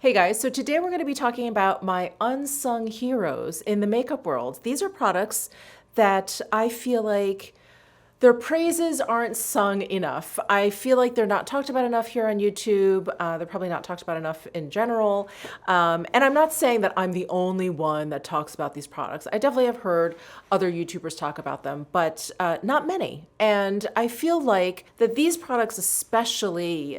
Hey guys, so today we're going to be talking about my unsung heroes in the makeup world. These are products that I feel like their praises aren't sung enough. I feel like they're not talked about enough here on YouTube. They're probably not talked about enough in general. And I'm not saying that I'm the only one that talks about these products. I definitely have heard other YouTubers talk about them, but not many. And I feel like that these products especially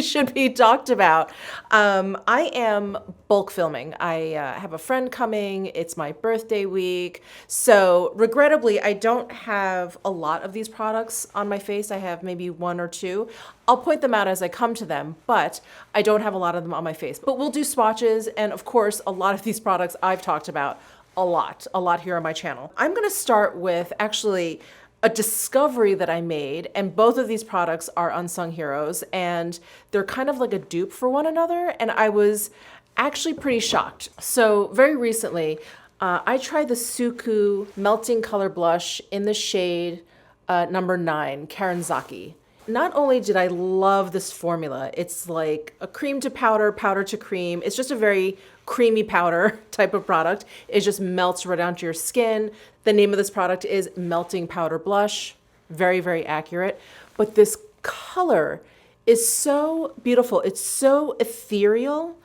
should be talked about. I am bulk filming. I have a friend coming. It's my birthday week. So regrettably, I don't have a lot of these products on my face. I have maybe one or two. I'll point them out as I come to them, but I don't have a lot of them on my face. But we'll do swatches. And of course, a lot of these products I've talked about a lot here on my channel. I'm going to start with actually a discovery that I made, and both of these products are unsung heroes, and they're kind of like a dupe for one another, and I was actually pretty shocked. So very recently, I tried the Suku Melting Color Blush in the shade number 9, Karanzaki. Not only did I love this formula, it's like a cream to powder, powder to cream. It's just a very creamy powder type of product. It just melts right onto your skin. The name of this product is Melting Powder Blush. Very, very accurate. But this color is so beautiful. It's so ethereal,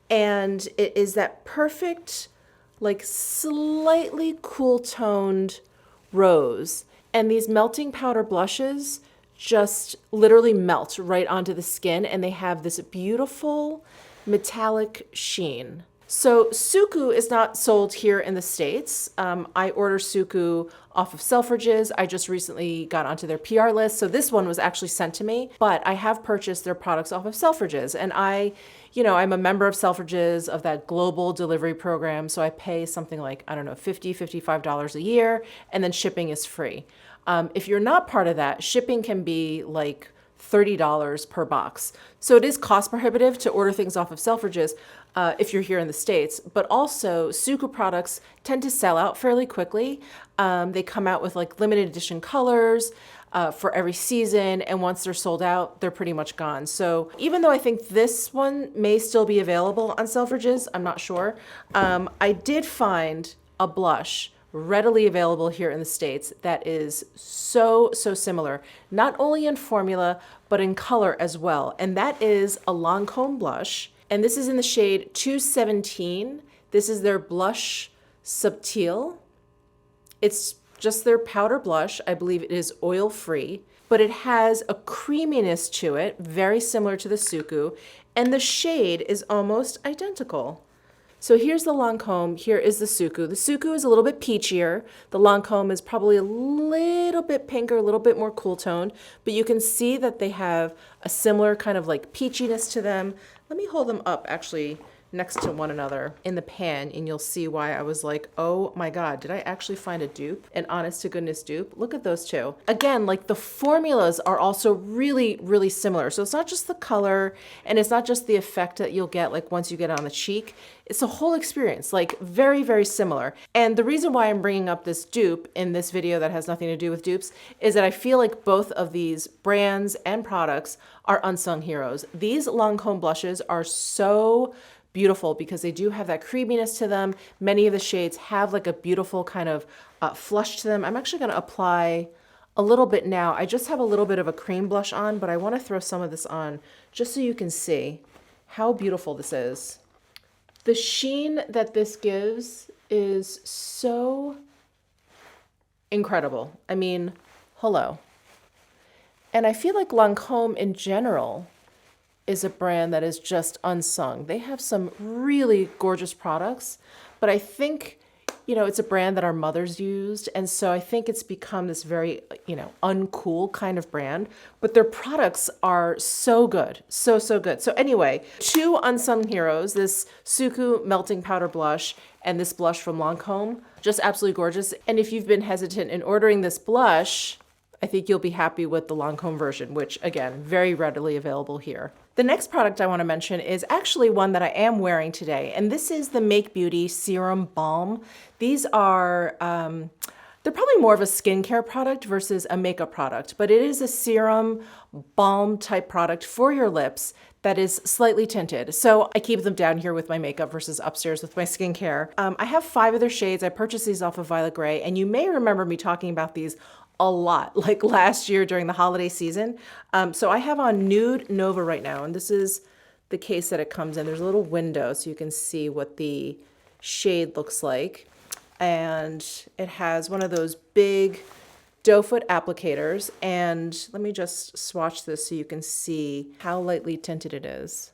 and it is that perfect, like slightly cool toned rose. And these melting powder blushes just literally melt right onto the skin, and they have this beautiful metallic sheen. So Suku is not sold here in the States. I order Suku off of Selfridges. I just recently got onto their PR list. So this one was actually sent to me, but I have purchased their products off of Selfridges. And I'm a member of Selfridges, of that global delivery program. So I pay something like, I don't know, $50, $55 a year, and then shipping is free. If you're not part of that, shipping can be like $30 per box. So it is cost prohibitive to order things off of Selfridges if you're here in the States. But also, Suku products tend to sell out fairly quickly. They come out with like limited edition colors for every season. And once they're sold out, they're pretty much gone. So even though I think this one may still be available on Selfridges, I'm not sure. I did find a blush readily available here in the States that is so similar, not only in formula, but in color as well. And that is a Lancome blush. And this is in the shade 217. This is their blush subtil. It's just their powder blush. I believe it is oil free, but it has a creaminess to it, very similar to the Suku. And the shade is almost identical. So here's the Lancome, here is the Suku. The Suku is a little bit peachier. The Lancome is probably a little bit pinker, a little bit more cool toned, but you can see that they have a similar kind of like peachiness to them. Let me hold them up actually next to one another in the pan, and you'll see why I was like, oh my God, did I actually find a dupe? An honest to goodness dupe? Look at those two. Again, like the formulas are also really similar. So it's not just the color, and it's not just the effect that you'll get like once you get it on the cheek. It's a whole experience, like very similar. And the reason why I'm bringing up this dupe in this video that has nothing to do with dupes is that I feel like both of these brands and products are unsung heroes. These Lancome blushes are so beautiful because they do have that creaminess to them. Many of the shades have like a beautiful kind of flush to them. I'm actually going to apply a little bit now. I just have a little bit of a cream blush on, but I want to throw some of this on just so you can see how beautiful this is. The sheen that this gives is so incredible. I mean, hello. And I feel like Lancome in general is a brand that is just unsung. They have some really gorgeous products, but I think, it's a brand that our mothers used. And so I think it's become this very, uncool kind of brand, but their products are so good. So good. So anyway, two unsung heroes, this Suku Melting Powder Blush and this blush from Lancome, just absolutely gorgeous. And if you've been hesitant in ordering this blush, I think you'll be happy with the Lancome version, which again, very readily available here. The next product I want to mention is actually one that I am wearing today, and this is the Make Beauty Serum Balm. These are, they're probably more of a skincare product versus a makeup product, but it is a serum balm type product for your lips that is slightly tinted. So I keep them down here with my makeup versus upstairs with my skincare. I have 5 of their shades. I purchased these off of Violet Grey, and you may remember me talking about these a lot, like last year during the holiday season. So I have on Nude Nova right now, and this is the case that it comes in. There's a little window so you can see what the shade looks like. And it has one of those big doe foot applicators. And let me just swatch this so you can see how lightly tinted it is.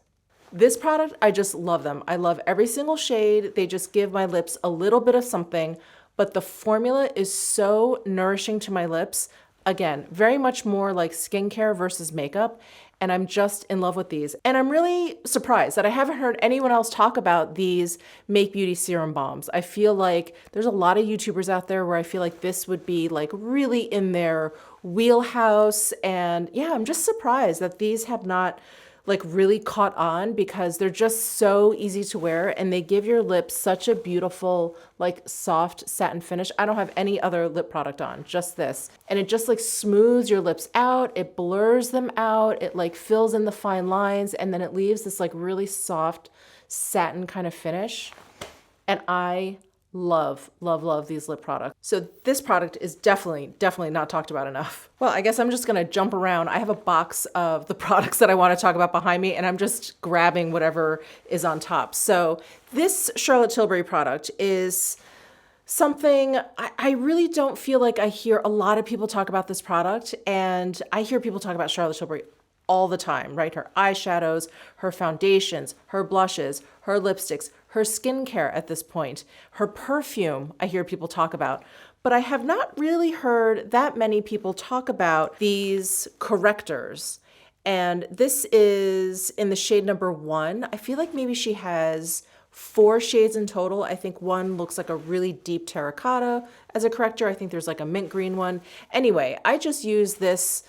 This product, I just love them. I love every single shade. They just give my lips a little bit of something, but the formula is so nourishing to my lips. Again, very much more like skincare versus makeup. And I'm just in love with these. And I'm really surprised that I haven't heard anyone else talk about these Make Beauty Serum Balms. I feel like there's a lot of YouTubers out there where I feel like this would be like really in their wheelhouse. And yeah, I'm just surprised that these have not like really caught on, because they're just so easy to wear and they give your lips such a beautiful, like soft satin finish. I don't have any other lip product on, just this. And it just like smooths your lips out. It blurs them out. It like fills in the fine lines, and then it leaves this like really soft satin kind of finish. And I love, love, love these lip products. So this product is definitely not talked about enough. Well, I guess I'm just gonna jump around. I have a box of the products that I wanna talk about behind me, and I'm just grabbing whatever is on top. So this Charlotte Tilbury product is something I really don't feel like I hear a lot of people talk about this product, and I hear people talk about Charlotte Tilbury all the time, right? Her eyeshadows, her foundations, her blushes, her lipsticks, her skincare at this point, her perfume, I hear people talk about. But I have not really heard that many people talk about these correctors. And this is in the shade number 1. I feel like maybe she has 4 shades in total. I think one looks like a really deep terracotta as a corrector. I think there's like a mint green one. Anyway, I just use this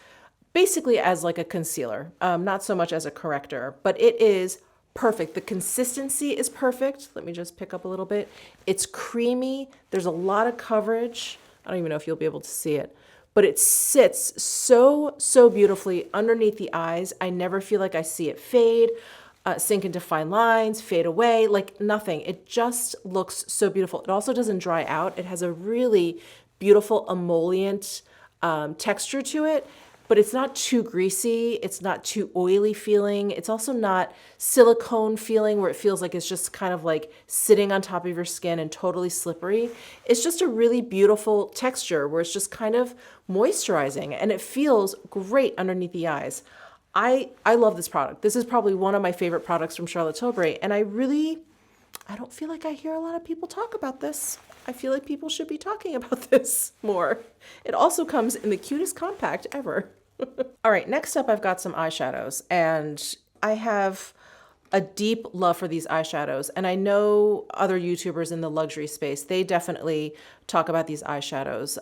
basically as like a concealer, not so much as a corrector, but it is perfect. The consistency is perfect. Let me just pick up a little bit. It's creamy. There's a lot of coverage. I don't even know if you'll be able to see it, but it sits so, so beautifully underneath the eyes. I never feel like I see it fade, sink into fine lines, fade away, like nothing. It just looks so beautiful. It also doesn't dry out. It has a really beautiful emollient texture to it, but it's not too greasy. It's not too oily feeling. It's also not silicone feeling where it feels like it's just kind of like sitting on top of your skin and totally slippery. It's just a really beautiful texture where it's just kind of moisturizing and it feels great underneath the eyes. I love this product. This is probably one of my favorite products from Charlotte Tilbury, and I don't feel like I hear a lot of people talk about this. I feel like people should be talking about this more. It also comes in the cutest compact ever. All right, next up I've got some eyeshadows, and I have a deep love for these eyeshadows. And I know other YouTubers in the luxury space, they definitely talk about these eyeshadows,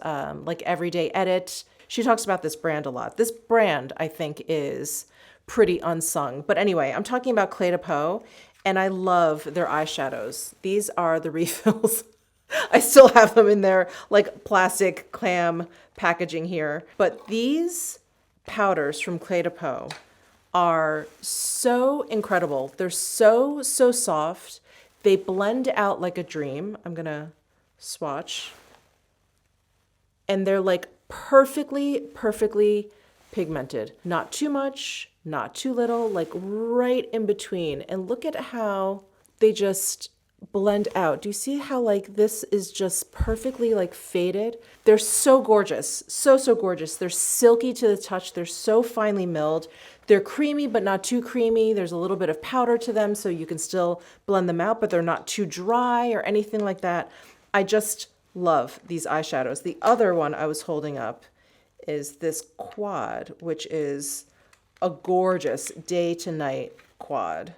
like Everyday Edit. She talks about this brand a lot. This brand, I think, is pretty unsung. But anyway, I'm talking about Clé de Peau, and I love their eyeshadows. These are the refills. I still have them in their like plastic clam packaging here. But these powders from Clé de Peau are so incredible. They're so, so soft. They blend out like a dream. I'm gonna swatch. And they're like perfectly pigmented. Not too much, not too little, like right in between. And look at how they just blend out. Do you see how like this is just perfectly like faded? They're so gorgeous, so, so gorgeous. They're silky to the touch. They're so finely milled. They're creamy, but not too creamy. There's a little bit of powder to them, so you can still blend them out, but they're not too dry or anything like that. I just love these eyeshadows. The other one I was holding up is this quad, which is a gorgeous day to night quad.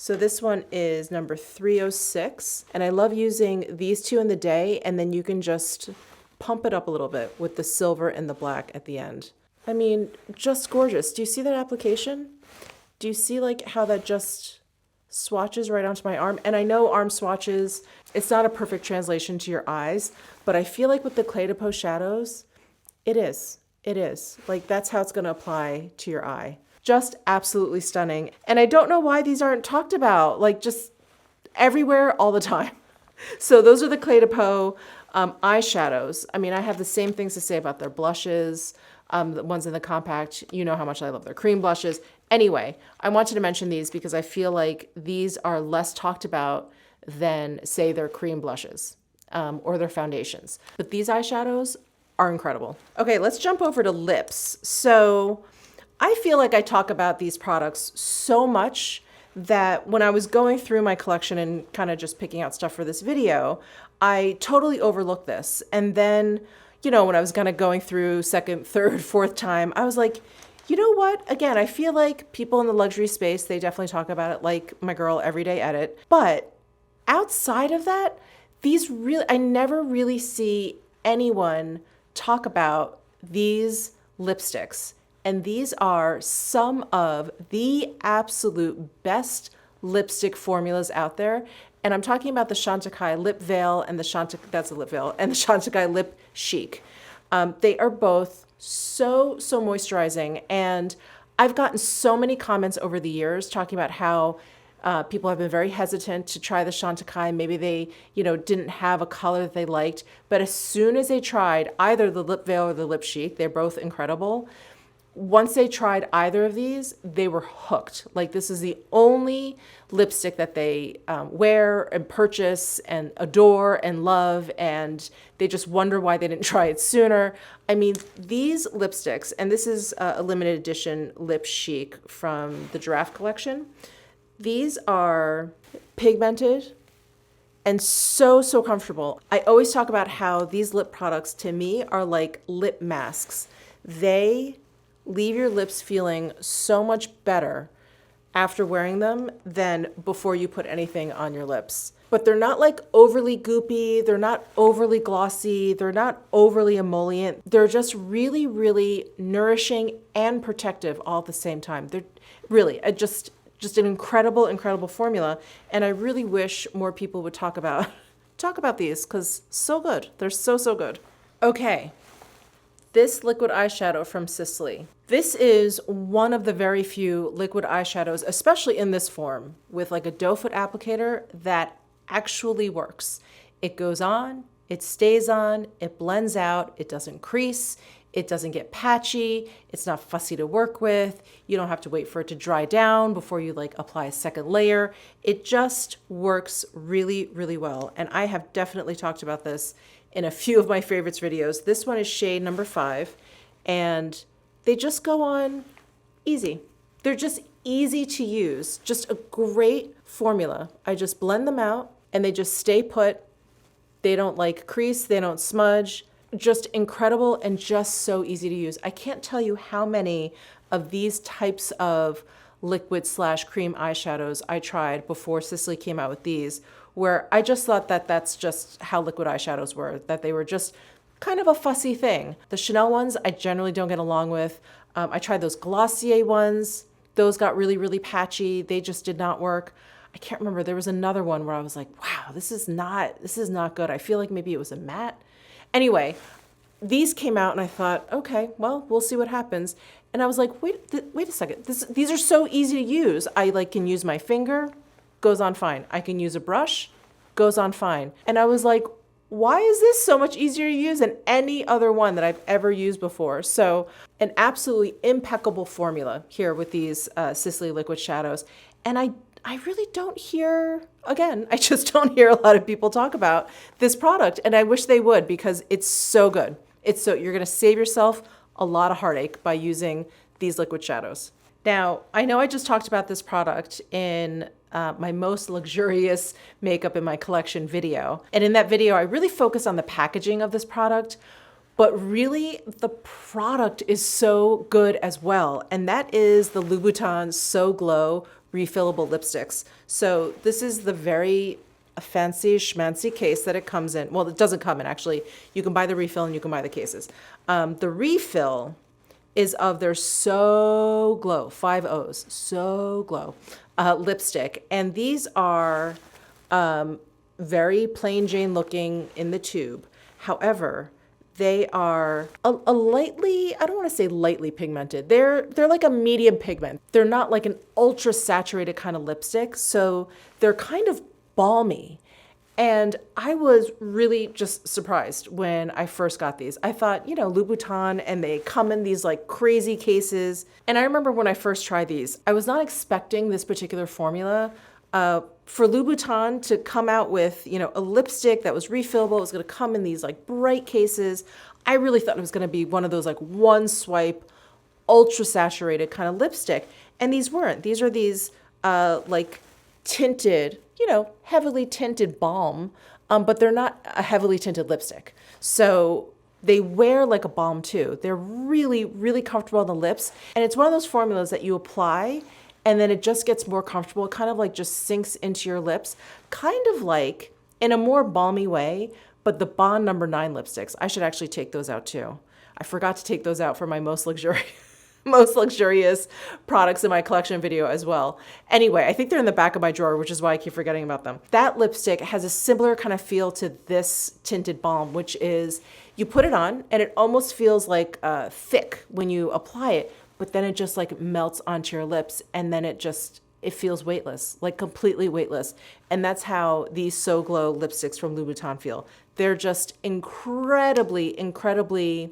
So this one is number 306, and I love using these two in the day, and then you can just pump it up a little bit with the silver and the black at the end. I mean, just gorgeous. Do you see that application? Do you see like how that just swatches right onto my arm? And I know arm swatches, it's not a perfect translation to your eyes, but I feel like with the Clé de Peau shadows, it is. Like that's how it's gonna apply to your eye. Just absolutely stunning. And I don't know why these aren't talked about, like just everywhere all the time. So those are the Clé de Peau eyeshadows. I mean, I have the same things to say about their blushes, the ones in the compact. You know how much I love their cream blushes. Anyway, I wanted to mention these because I feel like these are less talked about than, say, their cream blushes or their foundations. But these eyeshadows are incredible. Okay, let's jump over to lips. So I feel like I talk about these products so much that when I was going through my collection and kind of just picking out stuff for this video, I totally overlooked this. And then, you know, when I was kind of going through second, third, fourth time, I was like, you know what? Again, I feel like people in the luxury space, they definitely talk about it, like my girl Everyday Edit. But outside of that, I never really see anyone talk about these lipsticks. And these are some of the absolute best lipstick formulas out there. And I'm talking about the Chantecaille Lip Veil and the Chantecaille Lip Chic. They are both so moisturizing. And I've gotten so many comments over the years talking about how people have been very hesitant to try the Chantecaille. Maybe they, didn't have a color that they liked. But as soon as they tried either the Lip Veil or the Lip Chic, they're both incredible. Once they tried either of these, they were hooked. Like, this is the only lipstick that they wear and purchase and adore and love, and they just wonder why they didn't try it sooner. I mean, these lipsticks, and this is a limited edition Lip Chic from the Giraffe collection. These are pigmented and so comfortable. I always talk about how these lip products, to me, are like lip masks. They leave your lips feeling so much better after wearing them than before you put anything on your lips. But they're not like overly goopy, they're not overly glossy, they're not overly emollient. They're just really nourishing and protective all at the same time. They're really just an incredible formula. And I really wish more people would talk about these, because so good. They're so good. Okay. This liquid eyeshadow from Sisley. This is one of the very few liquid eyeshadows, especially in this form, with like a doe foot applicator that actually works. It goes on, it stays on, it blends out, it doesn't crease, it doesn't get patchy, it's not fussy to work with, you don't have to wait for it to dry down before you like apply a second layer. It just works really well. And I have definitely talked about this in a few of my favorites videos. This one is shade number 5, and they just go on easy. They're just easy to use, just a great formula. I just blend them out and they just stay put. They don't like crease, they don't smudge. Just incredible and just so easy to use. I can't tell you how many of these types of liquid/cream eyeshadows I tried before Sisley came out with these, where I just thought that that's just how liquid eyeshadows were, that they were just kind of a fussy thing. The Chanel ones I generally don't get along with. I tried those Glossier ones. Those got really patchy. They just did not work. I can't remember. There was another one where I was like, wow, this is not good. I feel like maybe it was a matte. Anyway, these came out and I thought, okay, well, we'll see what happens. And I was like, wait a second. These are so easy to use. I can use my finger, goes on fine. I can use a brush, goes on fine. And I was like, why is this so much easier to use than any other one that I've ever used before? So an absolutely impeccable formula here with these Sisley liquid shadows. And I really don't hear, again, I just don't hear a lot of people talk about this product. And I wish they would, because it's so good. You're gonna save yourself a lot of heartache by using these liquid shadows. Now, I know I just talked about this product in my most luxurious makeup in my collection video. And in that video, I really focus on the packaging of this product, but really the product is so good as well. And that is the Louboutin So Glow refillable lipsticks. So this is the very fancy schmancy case that it comes in. Well, it doesn't come in, actually. You can buy the refill and you can buy the cases. The refill is of their So Glow, 5 O's, So Glow lipstick. And these are very plain Jane looking in the tube. However, They are a lightly, I don't want to say lightly pigmented. They're like a medium pigment. They're not like an ultra saturated kind of lipstick. So they're kind of balmy. And I was really just surprised when I first got these. I thought, Louboutin, and they come in these like crazy cases. And I remember when I first tried these, I was not expecting this particular formula. For Louboutin to come out with, a lipstick that was refillable, it was going to come in these like bright cases. I really thought it was going to be one of those like one swipe, ultra saturated kind of lipstick. And these weren't. These are these like tinted, heavily tinted balm, but they're not a heavily tinted lipstick. So they wear like a balm too. They're really, really comfortable on the lips. And it's one of those formulas that you apply and then it just gets more comfortable. It kind of like just sinks into your lips, kind of like in a more balmy way, but the Bond number 9 lipsticks, I should actually take those out too. I forgot to take those out for my most luxurious products in my collection video as well. Anyway, I think they're in the back of my drawer, which is why I keep forgetting about them. That lipstick has a similar kind of feel to this tinted balm, which is you put it on and it almost feels like thick when you apply it, but then it just like melts onto your lips and then it feels weightless, like completely weightless. And that's how these So Glow lipsticks from Louboutin feel. They're just incredibly, incredibly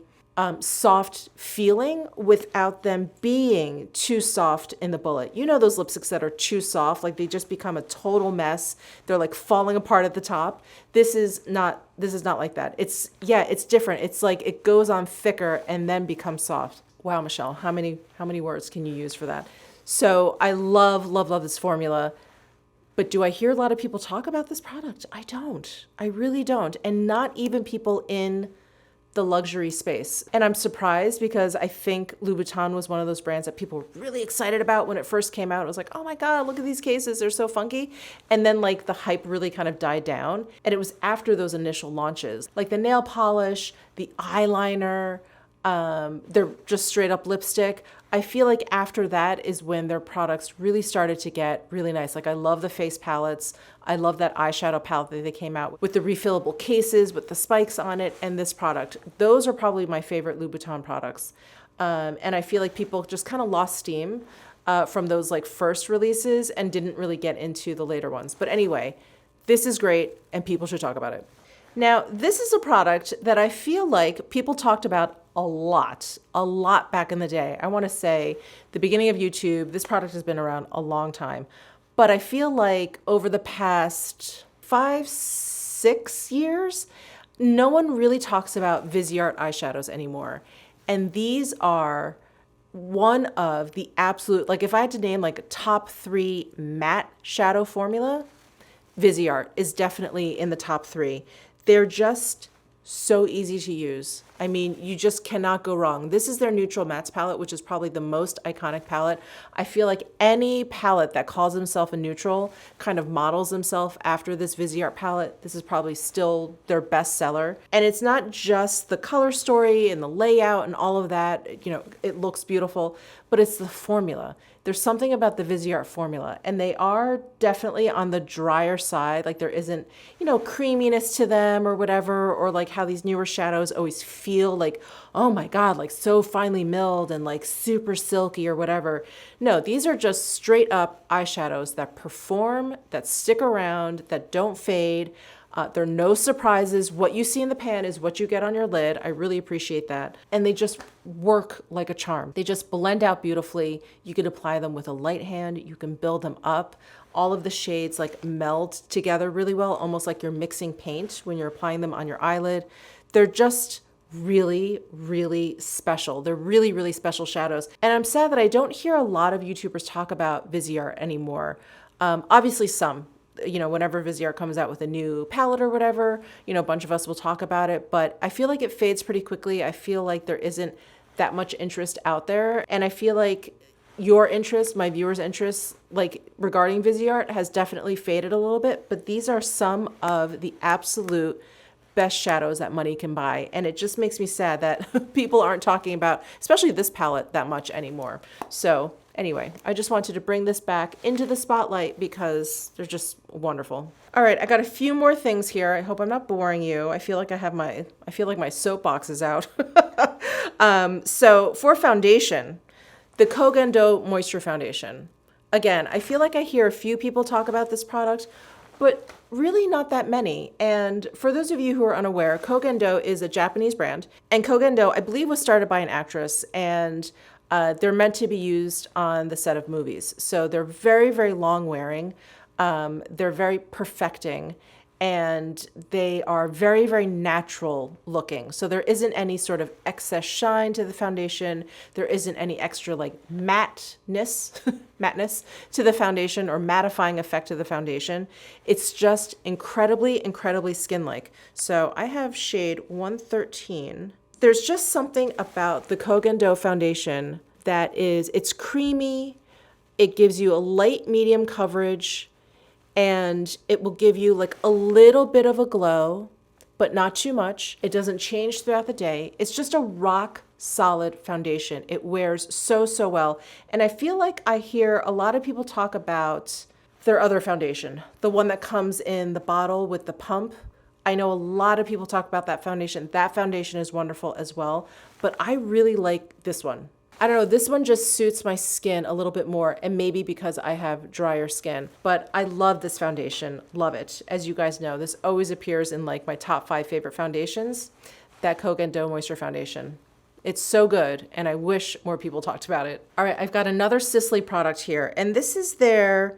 soft feeling without them being too soft in the bullet. Those lipsticks that are too soft, like they just become a total mess. They're like falling apart at the top. This is not like that. It's different. It's like it goes on thicker and then becomes soft. Wow, Michelle, how many words can you use for that? So I love, love, love this formula. But do I hear a lot of people talk about this product? I don't. I really don't. And not even people in the luxury space. And I'm surprised because I think Louboutin was one of those brands that people were really excited about when it first came out. It was like, oh my God, look at these cases. They're so funky. And then like the hype really kind of died down. And it was after those initial launches, like the nail polish, the eyeliner, they're just straight up lipstick. I feel like after that is when their products really started to get really nice. Like I love the face palettes. I love that eyeshadow palette that they came out with the refillable cases with the spikes on it and this product. Those are probably my favorite Louboutin products. And I feel like people just kind of lost steam from those like first releases and didn't really get into the later ones. But anyway, this is great and people should talk about it. Now, this is a product that I feel like people talked about a lot back in the day. I want to say the beginning of YouTube, this product has been around a long time. But I feel like over the past 5-6 years, no one really talks about Viseart eyeshadows anymore. And these are one of the absolute, like if I had to name like a top 3 matte shadow formula, Viseart is definitely in the top 3. They're just so easy to use. I mean, you just cannot go wrong. This is their neutral mattes palette, which is probably the most iconic palette. I feel like any palette that calls himself a neutral kind of models himself after this Viseart palette. This is probably still their best seller. And it's not just the color story and the layout and all of that, it looks beautiful, but it's the formula. There's something about the Viseart formula, and they are definitely on the drier side. Like there isn't, creaminess to them or whatever, or like how these newer shadows always feel like, oh my God, like so finely milled and like super silky or whatever. No, these are just straight up eyeshadows that perform, that stick around, that don't fade. There are no surprises. What you see in the pan is what you get on your lid. I really appreciate that. And they just work like a charm. They just blend out beautifully. You can apply them with a light hand. You can build them up. All of the shades like meld together really well, almost like you're mixing paint when you're applying them on your eyelid. They're just really, really special. They're really, really special shadows. And I'm sad that I don't hear a lot of YouTubers talk about Viseart anymore. Obviously some. Whenever Viseart comes out with a new palette or whatever, a bunch of us will talk about it, but I feel like it fades pretty quickly. I feel like there isn't that much interest out there. And I feel like your interest, my viewers' interest, like regarding Viseart has definitely faded a little bit, but these are some of the absolute best shadows that money can buy. And it just makes me sad that people aren't talking about, especially this palette, that much anymore. So Anyway, I just wanted to bring this back into the spotlight because they're just wonderful. All right, I got a few more things here. I hope I'm not boring you. I feel like my soapbox is out. So for foundation, the Kogen Do Moisture Foundation. Again, I feel like I hear a few people talk about this product, but really not that many. And for those of you who are unaware, Kogen Do is a Japanese brand. And Kogen Do, I believe, was started by an actress, and they're meant to be used on the set of movies. So they're very, very long wearing. They're very perfecting, and they are very, very natural looking. So there isn't any sort of excess shine to the foundation. There isn't any extra like matteness to the foundation or mattifying effect to the foundation. It's just incredibly, incredibly skin-like. So I have shade 113. There's just something about the Kogen Do foundation it's creamy. It gives you a light medium coverage, and it will give you like a little bit of a glow, but not too much. It doesn't change throughout the day. It's just a rock solid foundation. It wears so, so well. And I feel like I hear a lot of people talk about their other foundation, the one that comes in the bottle with the pump. I know a lot of people talk about that foundation. That foundation is wonderful as well, but I really like this one. I don't know, this one just suits my skin a little bit more, and maybe because I have drier skin, but I love this foundation, love it. As you guys know, this always appears in like my top 5 favorite foundations, that Kogen Do Moisture Foundation. It's so good, and I wish more people talked about it. All right, I've got another Sisley product here, and this is their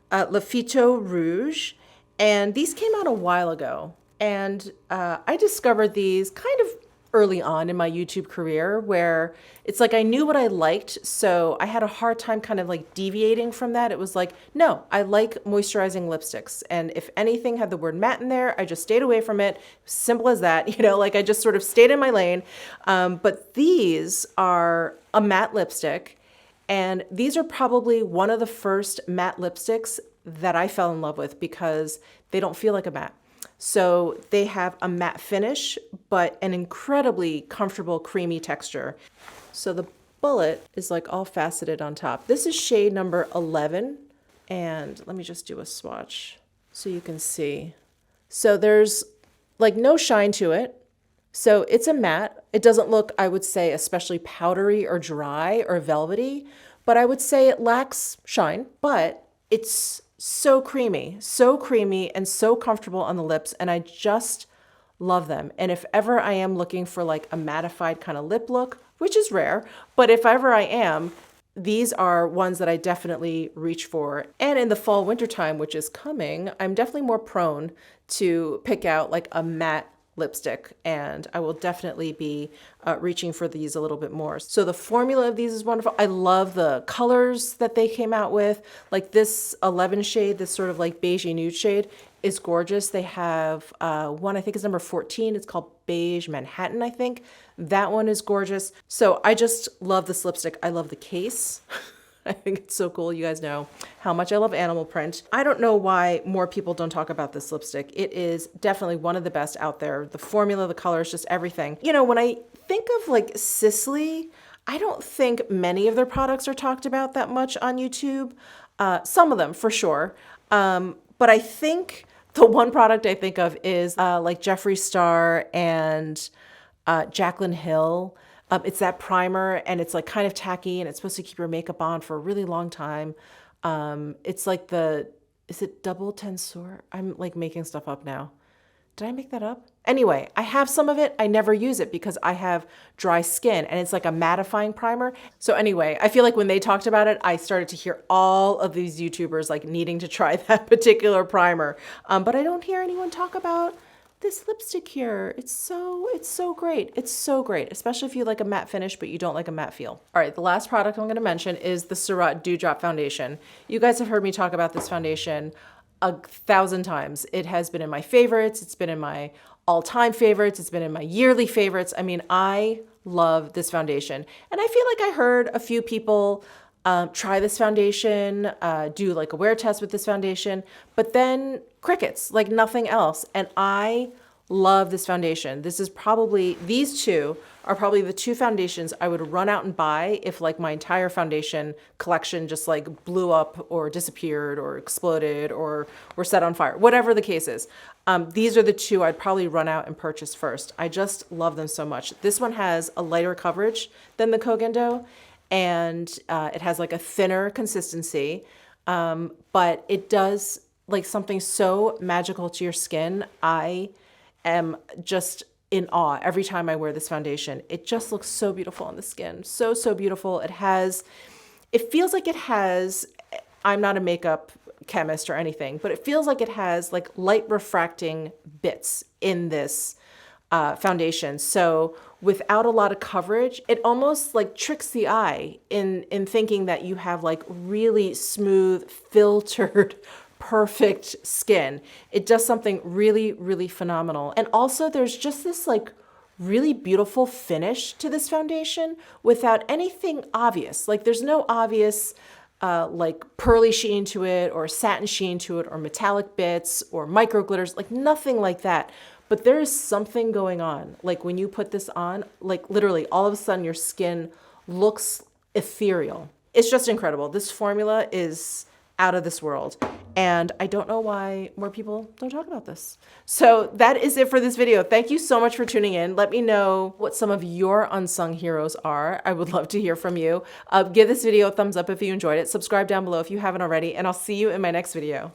Le Fito Rouge, and these came out a while ago, and I discovered these kind of early on in my YouTube career, where it's like I knew what I liked, so I had a hard time kind of like deviating from that. It was like, no, I like moisturizing lipsticks, and if anything had the word matte in there, I just stayed away from it. Simple as that, like I just sort of stayed in my lane. But these are a matte lipstick, and these are probably one of the first matte lipsticks that I fell in love with because they don't feel like a matte. So they have a matte finish, but an incredibly comfortable creamy texture. So the bullet is like all faceted on top. This is shade number 11. And let me just do a swatch so you can see. So there's like no shine to it. So it's a matte. It doesn't look, I would say, especially powdery or dry or velvety, but I would say it lacks shine, but it's so creamy and so comfortable on the lips, and I just love them. And if ever I am looking for like a mattified kind of lip look, which is rare, but if ever I am, these are ones that I definitely reach for. And in the fall winter time, which is coming, I'm definitely more prone to pick out like a matte lipstick, and I will definitely be reaching for these a little bit more. So the formula of these is wonderful. I love the colors that they came out with. Like this 11 shade, this sort of like beigey nude shade, is gorgeous. They have one, I think is number 14. It's called Beige Manhattan, I think. That one is gorgeous. So I just love this lipstick. I love the case. I think it's so cool. You guys know how much I love animal print. I don't know why more people don't talk about this lipstick. It is definitely one of the best out there. The formula, the colors, just everything. When I think of like Sisley, I don't think many of their products are talked about that much on YouTube. Some of them for sure. But I think the one product I think of is like Jeffree Star and Jaclyn Hill. It's that primer, and it's like kind of tacky, and it's supposed to keep your makeup on for a really long time. It's like is it double tensor? I'm like making stuff up now. Did I make that up? Anyway, I have some of it. I never use it because I have dry skin, and it's like a mattifying primer. So anyway, I feel like when they talked about it, I started to hear all of these YouTubers like needing to try that particular primer. But I don't hear anyone talk about this lipstick here. It's so great. It's so great, especially if you like a matte finish, but you don't like a matte feel. All right, the last product I'm gonna mention is the Surratt Dewdrop Foundation. You guys have heard me talk about this foundation 1,000 times. It has been in my favorites. It's been in my all-time favorites. It's been in my yearly favorites. I mean, I love this foundation. And I feel like I heard a few people try this foundation, do like a wear test with this foundation, but then crickets, like nothing else. And I love this foundation. This is probably, these two are probably the two foundations I would run out and buy if like my entire foundation collection just like blew up or disappeared or exploded or were set on fire, whatever the case is. These are the two I'd probably run out and purchase first. I just love them so much. This one has a lighter coverage than the Kogendo, and it has like a thinner consistency, but it does like something so magical to your skin. I am just in awe every time I wear this foundation. It just looks so beautiful on the skin. So, so beautiful. It feels like it has, I'm not a makeup chemist or anything, but it feels like it has like light refracting bits in this foundation. So without a lot of coverage, it almost like tricks the eye in thinking that you have like really smooth, filtered, perfect skin. It does something really, really phenomenal. And also there's just this like really beautiful finish to this foundation without anything obvious. Like there's no obvious like pearly sheen to it or satin sheen to it or metallic bits or micro glitters, like nothing like that. But there is something going on. Like when you put this on, like literally all of a sudden your skin looks ethereal. It's just incredible. This formula is out of this world. And I don't know why more people don't talk about this. So that is it for this video. Thank you so much for tuning in. Let me know what some of your unsung heroes are. I would love to hear from you. Give this video a thumbs up if you enjoyed it. Subscribe down below if you haven't already, and I'll see you in my next video.